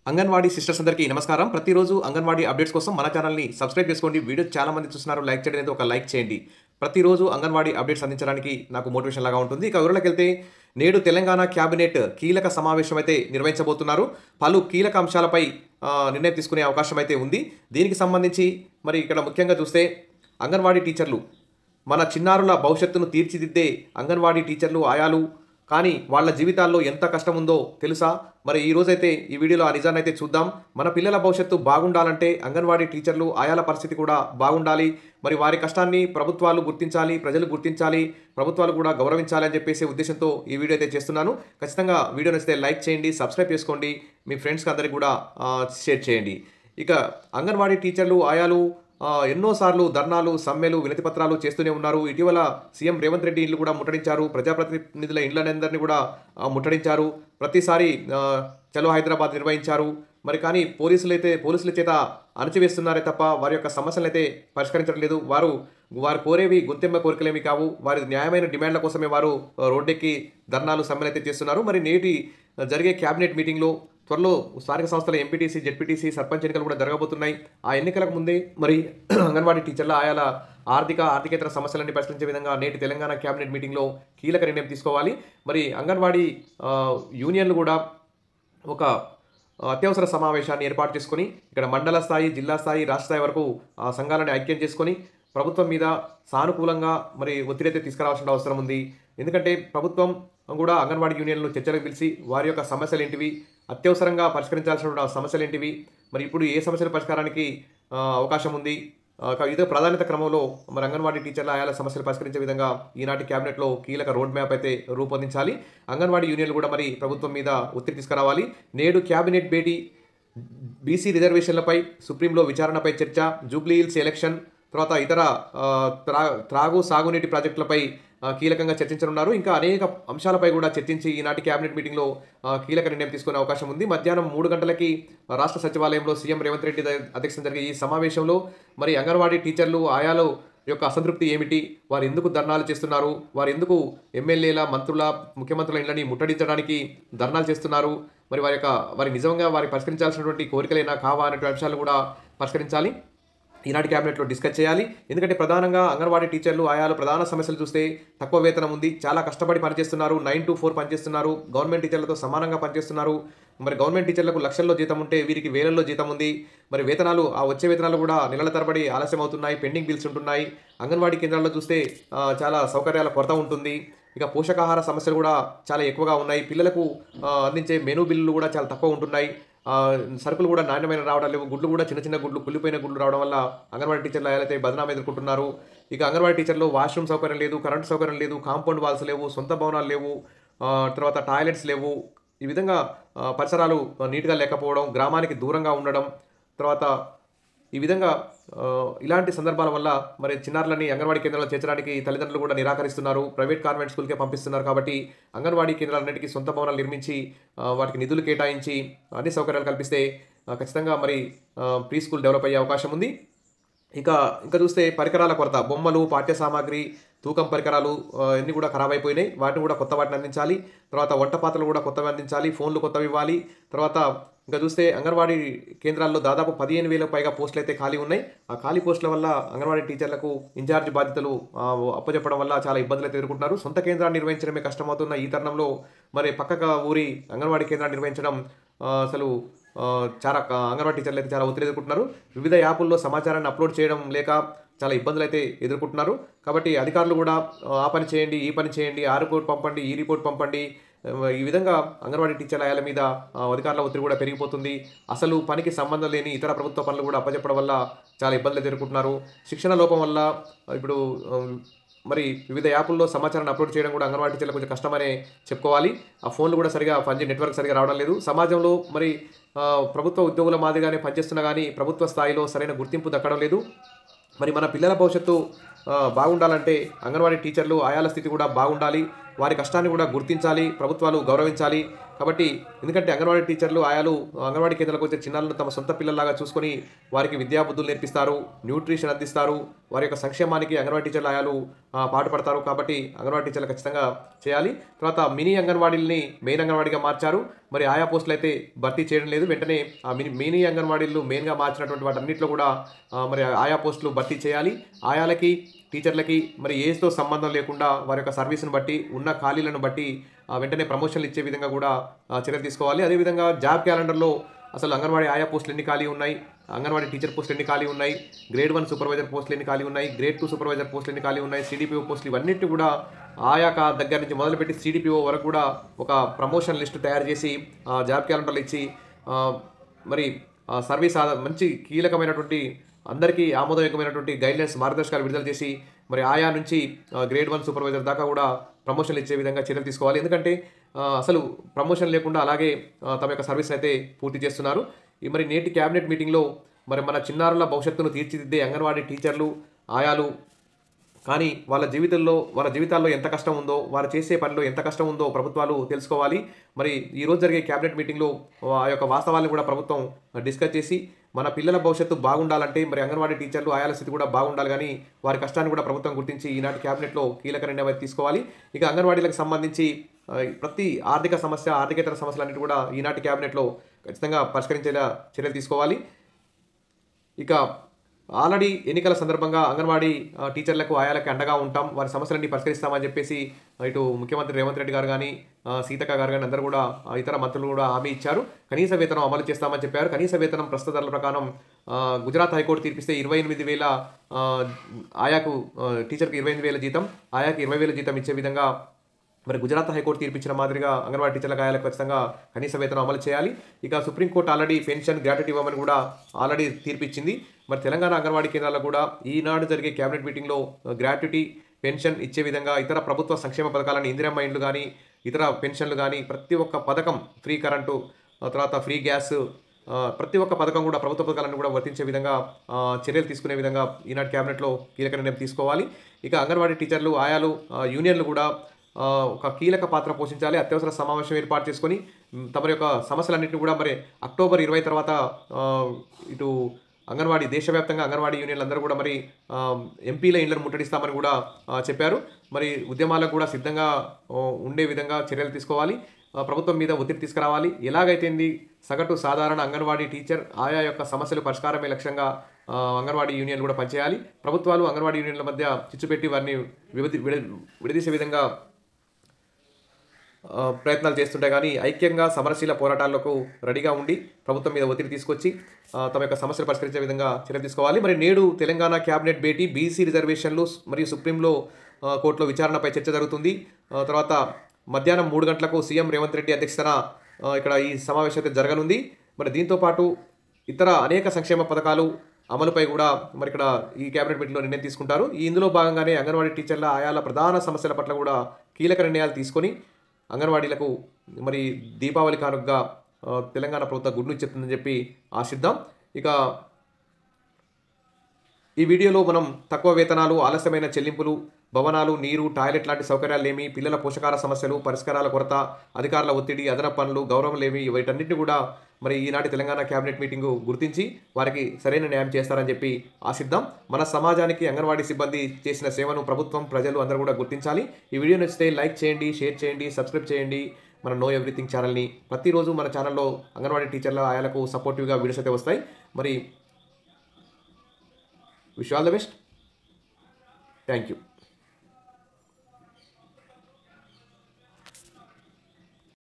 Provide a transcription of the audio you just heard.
Anganwadi sisters అందరికీ నమస్కారం. ప్రతిరోజు అంగన్వాడీ అప్డేట్స్ కోసం మన ఛానల్ని సబ్స్క్రైబ్ చేసుకోండి. వీడియో చాలా మంది చూస్తున్నారు, లైక్ చేయడం అనేది ఒక లైక్ చేయండి. ప్రతిరోజు అంగన్వాడీ అప్డేట్స్ అందించడానికి నాకు మోటివేషన్ లాగా ఉంటుంది. ఇక వివరాలకు వెళ్తే నేడు తెలంగాణ క్యాబినెట్ కీలక సమావేశం అయితే నిర్వహించబోతున్నారు. పలు కీలక అంశాలపై నిర్ణయం తీసుకునే అవకాశం అయితే ఉంది. దీనికి సంబంధించి మరి ఇక్కడ ముఖ్యంగా చూస్తే అంగన్వాడీ టీచర్లు మన చిన్నారుల భవిష్యత్తును తీర్చిదిద్దే అంగన్వాడీ టీచర్లు ఆయాలు కానీ వాళ్ళ జీవితాల్లో ఎంత కష్టం ఉందో తెలుసా? మరి ఈ రోజైతే ఈ వీడియోలో ఆ నిజాన్ని అయితే చూద్దాం. మన పిల్లల భవిష్యత్తు బాగుండాలంటే అంగన్వాడీ టీచర్లు ఆయాల పరిస్థితి కూడా బాగుండాలి. మరి వారి కష్టాన్ని ప్రభుత్వాలు గుర్తించాలి, ప్రజలు గుర్తించాలి, ప్రభుత్వాలు కూడా గౌరవించాలి అని చెప్పేసి ఉద్దేశంతో ఈ వీడియో అయితే చేస్తున్నాను. ఖచ్చితంగా వీడియో నచ్చితే లైక్ చేయండి, సబ్స్క్రైబ్ చేసుకోండి, మీ ఫ్రెండ్స్కి అందరికీ కూడా షేర్ చేయండి. ఇక అంగన్వాడీ టీచర్లు ఆయాలు ఎన్నోసార్లు ధర్నాలు, సమ్మెలు, వినతిపత్రాలు చేస్తూనే ఉన్నారు. ఇటీవల సీఎం రేవంత్ రెడ్డి ఇల్లు కూడా ముట్టడించారు. ప్రజాప్రతినిధుల ఇళ్లనందరినీ కూడా ముట్టడించారు. ప్రతిసారి చలో హైదరాబాద్ నిర్వహించారు. మరి కానీ పోలీసుల చేత అణచివేస్తున్నారే తప్ప వారి యొక్క సమస్యలు అయితే పరిష్కరించడం లేదు. వారు కోరేవి గొంతెమ్మ కోరికలేమి కావు. వారి న్యాయమైన డిమాండ్ల కోసమే వారు రోడ్డెక్కి ధర్నాలు, సమ్మెలు అయితే చేస్తున్నారు. మరి నేటి జరిగే క్యాబినెట్ మీటింగ్లో త్వరలో స్థానిక సంస్థల ఎంపీటీసీ, జెడ్పీటీసీ, సర్పంచ్ ఎన్నికలు కూడా జరగబోతున్నాయి. ఆ ఎన్నికలకు ముందే మరి అంగన్వాడీ టీచర్ల ఆయాల ఆర్థికేతర సమస్యలన్నీ పరిష్కరించే విధంగా నేటి తెలంగాణ క్యాబినెట్ మీటింగ్లో కీలక నిర్ణయం తీసుకోవాలి. మరి అంగన్వాడీ యూనియన్లు కూడా ఒక అత్యవసర సమావేశాన్ని ఏర్పాటు చేసుకొని ఇక్కడ మండల స్థాయి, జిల్లా స్థాయి, రాష్ట్ర స్థాయి వరకు సంఘాలను ఐక్యం చేసుకొని ప్రభుత్వం మీద సానుకూలంగా మరి ఒత్తిడి అయితే తీసుకురావాల్సిన అవసరం ఉంది. ఎందుకంటే ప్రభుత్వం కూడా అంగన్వాడీ యూనియన్లు చర్చలకు పిలిచి వారి యొక్క సమస్యలు ఏంటివి, అత్యవసరంగా పరిష్కరించాల్సిన సమస్యలు ఏంటివి, మరి ఇప్పుడు ఏ సమస్యల పరిష్కారానికి అవకాశం ఉంది, ఇదే ప్రాధాన్యత క్రమంలో మరి అంగన్వాడీ టీచర్ల ఆయాల సమస్యలు పరిష్కరించే విధంగా ఈనాటి క్యాబినెట్లో కీలక రోడ్ మ్యాప్ అయితే రూపొందించాలి. అంగన్వాడీ యూనియన్లు కూడా మరి ప్రభుత్వం మీద ఒత్తిడి తీసుకురావాలి. నేడు క్యాబినెట్ భేటీ, బీసీ రిజర్వేషన్లపై సుప్రీంలో విచారణపై చర్చ, జూబ్లీ హిల్స్ ఎలక్షన్, తర్వాత ఇతర సాగునీటి ప్రాజెక్టులపై కీలకంగా చర్చించనున్నారు. ఇంకా అనేక అంశాలపై కూడా చర్చించి ఈనాటి క్యాబినెట్ మీటింగ్లో కీలక నిర్ణయం తీసుకునే అవకాశం ఉంది. మధ్యాహ్నం 3 గంటలకి రాష్ట్ర సచివాలయంలో సీఎం రేవంత్ రెడ్డి అధ్యక్షతన జరిగే ఈ సమావేశంలో మరి అంగన్వాడీ టీచర్లు ఆయాలు యొక్క అసంతృప్తి ఏమిటి, వారు ఎందుకు ధర్నాలు చేస్తున్నారు, వారు ఎందుకు ఎమ్మెల్యేల, మంత్రుల, ముఖ్యమంత్రుల ఇళ్ళని ముట్టడించడానికి ధర్నాలు చేస్తున్నారు, మరి వారి నిజంగా వారి పరిష్కరించాల్సినటువంటి కోరికలైనా కావా అనేటువంటి అంశాలు కూడా పరిష్కరించాలి, ఈనాటి క్యాబినెట్లో డిస్కస్ చేయాలి. ఎందుకంటే ప్రధానంగా అంగన్వాడీ టీచర్లు ఆయాలు ప్రధాన సమస్యలు చూస్తే తక్కువ వేతనం ఉంది, చాలా కష్టపడి పనిచేస్తున్నారు, 9 to 4 పనిచేస్తున్నారు, గవర్నమెంట్ టీచర్లతో సమానంగా పనిచేస్తున్నారు. మరి గవర్నమెంట్ టీచర్లకు లక్షల్లో జీతం ఉంటే వీరికి వేలల్లో జీతం ఉంది. మరి వేతనాలు, వచ్చే వేతనాలు కూడా నెలల తరబడి ఆలస్యం అవుతున్నాయి, పెండింగ్ బిల్స్ ఉంటున్నాయి. అంగన్వాడీ కేంద్రాల్లో చూస్తే చాలా సౌకర్యాల కొరత ఉంటుంది. ఇక పోషకాహార సమస్యలు కూడా చాలా ఎక్కువగా ఉన్నాయి. పిల్లలకు అందించే మెనూ బిల్లులు కూడా చాలా తక్కువ ఉంటున్నాయి. సరుకులు కూడా నాణ్యమైన రావడం లేవు. గుడ్లు కూడా చిన్న గుడ్లు, కుళ్ళిపోయిన గుడ్లు రావడం వల్ల అంగన్వాడీ టీచర్లు అయితే బదనామా ఎదుర్కొంటున్నారు. ఇక అంగన్వాడీ టీచర్లు వాష్రూమ్ సౌకర్యం లేదు, కరెంట్ సౌకర్యం లేదు, కాంపౌండ్ వాల్స్ లేవు, సొంత భవనాలు లేవు, తర్వాత టాయిలెట్స్ లేవు. ఈ విధంగా పరిసరాలు నీట్గా లేకపోవడం, గ్రామానికి దూరంగా ఉండడం, తర్వాత ఈ విధంగా ఇలాంటి సందర్భాల వల్ల మరి చిన్నారులని అంగన్వాడీ కేంద్రాల్లో చేర్చడానికి తల్లిదండ్రులు కూడా నిరాకరిస్తున్నారు. ప్రైవేట్ కాన్వెంట్ స్కూల్కే పంపిస్తున్నారు. కాబట్టి అంగన్వాడీ కేంద్రాలన్నిటికీ సొంత భవనాలు నిర్మించి వాటికి నిధులు కేటాయించి అన్ని సౌకర్యాలు కల్పిస్తే ఖచ్చితంగా మరి ప్రీ స్కూల్ డెవలప్ అయ్యే అవకాశం ఉంది. ఇంకా చూస్తే పరికరాల కొరత, బొమ్మలు, పాఠ్య సామాగ్రి, తూకం పరికరాలు అన్నీ కూడా ఖరాబ్ అయిపోయినాయి. వాటిని కూడా కొత్త వాటిని అందించాలి. తర్వాత వంట పాత్రలు కూడా కొత్తవి అందించాలి, ఫోన్లు కొత్తవి ఇవ్వాలి. తర్వాత ఇంకా చూస్తే అంగన్వాడీ కేంద్రాల్లో దాదాపు 15,000 పైగా పోస్టులు అయితే ఖాళీ ఉన్నాయి. ఆ ఖాళీ పోస్టుల వల్ల అంగన్వాడీ టీచర్లకు ఇన్ఛార్జ్ బాధ్యతలు అప్పచెప్పడం వల్ల చాలా ఇబ్బందులు అయితే ఎదుర్కొంటున్నారు. సొంత కేంద్రాన్ని నిర్వహించడమే కష్టమవుతున్న ఈ తరుణంలో మరి పక్కగా ఊరి అంగన్వాడీ కేంద్రాన్ని నిర్వహించడం అసలు చాలా అంగన్వాడీ టీచర్లు అయితే చాలా ఒత్తిడి ఎదుర్కొంటున్నారు. వివిధ యాపుల్లో సమాచారాన్ని అప్లోడ్ చేయడం లేక చాలా ఇబ్బందులు అయితే ఎదుర్కొంటున్నారు. కాబట్టి అధికారులు కూడా ఆ పని చేయండి, ఈ పని చేయండి, ఆ రిపోర్ట్ పంపండి, ఈ రిపోర్ట్ పంపండి, ఈ విధంగా అంగన్వాడీ టీచర్ల ఆయాల మీద అధికారుల ఒత్తిడి కూడా పెరిగిపోతుంది. అసలు పనికి సంబంధం లేని ఇతర ప్రభుత్వ పనులు కూడా అప్పచెప్పడం వల్ల చాలా ఇబ్బందులు ఎదుర్కొంటున్నారు. శిక్షణ లోపం వల్ల ఇప్పుడు మరి వివిధ యాపుల్లో సమాచారాన్ని అప్లోడ్ చేయడం కూడా అంగన్వాడీ టీచర్లకు కొంచెం కష్టమనే చెప్పుకోవాలి. ఆ ఫోన్లు కూడా సరిగా నెట్వర్క్ సరిగా రావడం లేదు. సమాజంలో మరి ప్రభుత్వ ఉద్యోగుల మాదిరిగానే పనిచేస్తున్నా కానీ ప్రభుత్వ స్థాయిలో సరైన గుర్తింపు దక్కడం లేదు. మరి మన పిల్లల భవిష్యత్తు బాగుండాలంటే అంగన్వాడీ టీచర్లు ఆయాల స్థితి కూడా బాగుండాలి. వారి కష్టాన్ని కూడా గుర్తించాలి, ప్రభుత్వాలు గౌరవించాలి. కాబట్టి ఎందుకంటే అంగన్వాడీ టీచర్లు ఆయాలు అంగన్వాడీ కేంద్రాలకు వచ్చే చిన్నారులను తమ సొంత పిల్లల్లాగా చూసుకొని వారికి విద్యాబుద్ధులు నేర్పిస్తారు, న్యూట్రిషన్ అందిస్తారు, వారి యొక్క సంక్షేమానికి అంగన్వాడీ టీచర్లు ఆయాలు పాటుపడతారు. కాబట్టి అంగన్వాడీ టీచర్లు ఖచ్చితంగా చేయాలి. తర్వాత మినీ అంగన్వాడీలని మెయిన్ అంగన్వాడీగా మార్చారు. మరి ఆయా పోస్టులు అయితే భర్తీ చేయడం లేదు. వెంటనే ఆ మినీ అంగన్వాడీలు మెయిన్గా మార్చినటువంటి వాటన్నిటిలో కూడా మరి ఆయా పోస్టులు భర్తీ చేయాలి. ఆయాలకి టీచర్లకి మరి ఏజ్తో సంబంధం లేకుండా వారి యొక్క సర్వీస్ను బట్టి ఉన్న ఖాళీలను బట్టి వెంటనే ప్రమోషన్లు ఇచ్చే విధంగా కూడా చర్యలు తీసుకోవాలి. అదేవిధంగా జాబ్ క్యాలెండర్లో అసలు అంగన్వాడీ ఆయా పోస్టులు ఎన్ని ఖాళీ ఉన్నాయి, అంగన్వాడీ టీచర్ పోస్టులు ఎన్ని ఖాళీ ఉన్నాయి, గ్రేడ్ 1 సూపర్వైజర్ పోస్టులు ఎన్ని ఖాళీ ఉన్నాయి, గ్రేడ్ 2 సూపర్వైజర్ పోస్టులు ఎన్ని ఖాళీ ఉన్నాయి, సిడిపిఓ పోస్టులు ఇవన్నిటి కూడా ఆయా దగ్గర నుంచి మొదలుపెట్టి సిడిపిఓ వరకు కూడా ఒక ప్రమోషన్ లిస్టు తయారు చేసి జాబ్ క్యాలెండర్లు ఇచ్చి మరి సర్వీస్ మంచి కీలకమైనటువంటి అందరికీ ఆమోదయోగ్యమైనటువంటి గైడ్లైన్స్ మార్గదర్శకాలు విడుదల చేసి మరి ఆయా నుంచి గ్రేడ్ 1 సూపర్వైజర్ దాకా కూడా ప్రమోషన్లు ఇచ్చే విధంగా చర్యలు తీసుకోవాలి. ఎందుకంటే అసలు ప్రమోషన్ లేకుండా అలాగే తమ యొక్క సర్వీస్ అయితే పూర్తి చేస్తున్నారు. మరి నేటి క్యాబినెట్ మీటింగ్లో మరి మన చిన్నారుల భవిష్యత్తును తీర్చిదిద్దే అంగన్వాడీ టీచర్లు ఆయాలు కానీ వాళ్ళ జీవితాల్లో ఎంత కష్టం ఉందో, వారు చేసే పనిలో ఎంత కష్టం ఉందో ప్రభుత్వాలు తెలుసుకోవాలి. మరి ఈరోజు జరిగే క్యాబినెట్ మీటింగ్లో ఆ యొక్క వాస్తవాలను కూడా ప్రభుత్వం డిస్కస్ చేసి మన పిల్లల భవిష్యత్తు బాగుండాలంటే మరి అంగన్వాడీ టీచర్లు ఆయాల స్థితి కూడా బాగుండాలి. కానీ వారి కష్టాన్ని కూడా ప్రభుత్వం గుర్తించి ఈనాటి క్యాబినెట్లో కీలక నిర్ణయం తీసుకోవాలి. ఇక అంగన్వాడీలకు సంబంధించి ప్రతి ఆర్థిక సమస్య, ఆర్థికేతర సమస్యలన్నిటి కూడా ఈనాటి క్యాబినెట్లో ఖచ్చితంగా పరిష్కరించేలా చర్యలు తీసుకోవాలి. ఇక ఆల్రెడీ ఎన్నికల సందర్భంగా అంగన్వాడీ టీచర్లకు ఆయాలకు అండగా ఉంటాం, వారి సమస్యలన్నీ పరిష్కరిస్తామని చెప్పేసి ఇటు ముఖ్యమంత్రి రేవంత్ రెడ్డి గారు కానీ సీతక్క గారు కానీ అందరూ కూడా ఇతర మంత్రులు కూడా హామీ ఇచ్చారు. కనీస వేతనం అమలు చేస్తామని చెప్పారు. కనీస వేతనం ప్రస్తుత ధరల ప్రకారం గుజరాత్ హైకోర్టు తీర్పిస్తే 28,000 ఆయాకు టీచర్కి 28,000 జీతం, ఆయాకి 20,000 జీతం ఇచ్చే విధంగా మరి గుజరాత్ హైకోర్టు తీర్పిచ్చిన మాదిరిగా అంగన్వాడీ టీచర్లకు ఆయాలకు ఖచ్చితంగా కనీస వేతనం అమలు చేయాలి. ఇక సుప్రీంకోర్టు ఆల్రెడీ పెన్షన్ గ్రాట్యుటీ ఇవ్వమని కూడా ఆల్రెడీ తీర్పిచ్చింది. మరి తెలంగాణ అంగన్వాడీ కేంద్రాలకు కూడా ఈనాడు జరిగే క్యాబినెట్ మీటింగ్లో గ్రాట్యుటీ పెన్షన్ ఇచ్చే విధంగా ఇతర ప్రభుత్వ సంక్షేమ పథకాలను ఇందిరమ్మ ఇండ్లు కానీ ఇతర పెన్షన్లు కానీ ప్రతి ఒక్క పథకం, ఫ్రీ కరెంటు, తర్వాత ఫ్రీ గ్యాస్, ప్రతి ఒక్క పథకం కూడా ప్రభుత్వ పథకాలను కూడా వర్తించే విధంగా చర్యలు తీసుకునే విధంగా ఈనాటి క్యాబినెట్లో కీలక నిర్ణయం తీసుకోవాలి. ఇక అంగన్వాడీ టీచర్లు ఆయాలు యూనియన్లు కూడా ఒక కీలక పాత్ర పోషించాలి. అత్యవసర సమావేశం ఏర్పాటు చేసుకొని తమ యొక్క సమస్యలన్నింటినీ కూడా మరి అక్టోబర్ 20 తర్వాత ఇటు అంగన్వాడీ దేశవ్యాప్తంగా అంగన్వాడీ యూనియన్లు అందరూ కూడా మరి ఎంపీల ఇండ్లను ముట్టడిస్తామని కూడా చెప్పారు. మరి ఉద్యమాలకు కూడా సిద్ధంగా ఉండే విధంగా చర్యలు తీసుకోవాలి. ప్రభుత్వం మీద ఒత్తిడి తీసుకురావాలి. ఎలాగైతేంది సగటు సాధారణ అంగన్వాడీ టీచర్ ఆయా యొక్క సమస్యలు పరిష్కారమే లక్ష్యంగా అంగన్వాడీ యూనియన్లు కూడా పనిచేయాలి. ప్రభుత్వాలు అంగన్వాడీ యూనియన్ల మధ్య చిచ్చుపెట్టి వారిని విడదీసే విధంగా ప్రయత్నాలు చేస్తుంటే కానీ ఐక్యంగా సమరశీల పోరాటాలకు రెడీగా ఉండి ప్రభుత్వం మీద ఒత్తిడి తీసుకొచ్చి తమ యొక్క సమస్యలు పరిష్కరించే విధంగా చర్యలు తీసుకోవాలి. మరి నేడు తెలంగాణ క్యాబినెట్ భేటీ, బీసీ రిజర్వేషన్లు మరియు సుప్రీంలో కోర్టులో విచారణపై చర్చ జరుగుతుంది. తర్వాత మధ్యాహ్నం 3 గంటలకు సీఎం రేవంత్ రెడ్డి అధ్యక్షతన ఇక్కడ ఈ సమావేశం అయితే జరగనుంది. మరి దీంతోపాటు ఇతర అనేక సంక్షేమ పథకాలు అమలుపై కూడా మరి ఇక్కడ ఈ క్యాబినెట్ మీటింగ్లో నిర్ణయం తీసుకుంటారు. ఇందులో భాగంగానే అంగన్వాడీ టీచర్ల ఆయాల ప్రధాన సమస్యల పట్ల కూడా కీలక నిర్ణయాలు తీసుకొని అంగన్వాడీలకు మరి దీపావళి కానుకగా తెలంగాణ ప్రభుత్వం గుడ్ న్యూస్ చెప్తుందని చెప్పి ఆశిద్దాం. ఇక ఈ వీడియోలో మనం తక్కువ వేతనాలు, ఆలస్యమైన చెల్లింపులు, భవనాలు, నీరు, టాయిలెట్ లాంటి సౌకర్యాలు లేమి, పిల్లల పోషకాహార సమస్యలు, పరిష్కారాల కొరత, అధికారుల ఒత్తిడి, అదనపు పనులు, గౌరవం లేమి, వీటన్నిటిని కూడా మరి ఈనాటి తెలంగాణ క్యాబినెట్ మీటింగు గుర్తించి వారికి సరైన న్యాయం చేస్తారని చెప్పి ఆశిద్దాం. మన సమాజానికి అంగన్వాడీ సిబ్బంది చేసిన సేవను ప్రభుత్వం, ప్రజలు అందరూ కూడా గుర్తించాలి. ఈ వీడియో నచ్చితే లైక్ చేయండి, షేర్ చేయండి, సబ్స్క్రైబ్ చేయండి మన నో ఎవ్రీథింగ్ ఛానల్ని. ప్రతిరోజు మన ఛానల్లో అంగన్వాడీ టీచర్ల ఆయాలకు సపోర్టివ్గా వీడియోస్ అయితే వస్తాయి. మరి wish all the best. Thank you.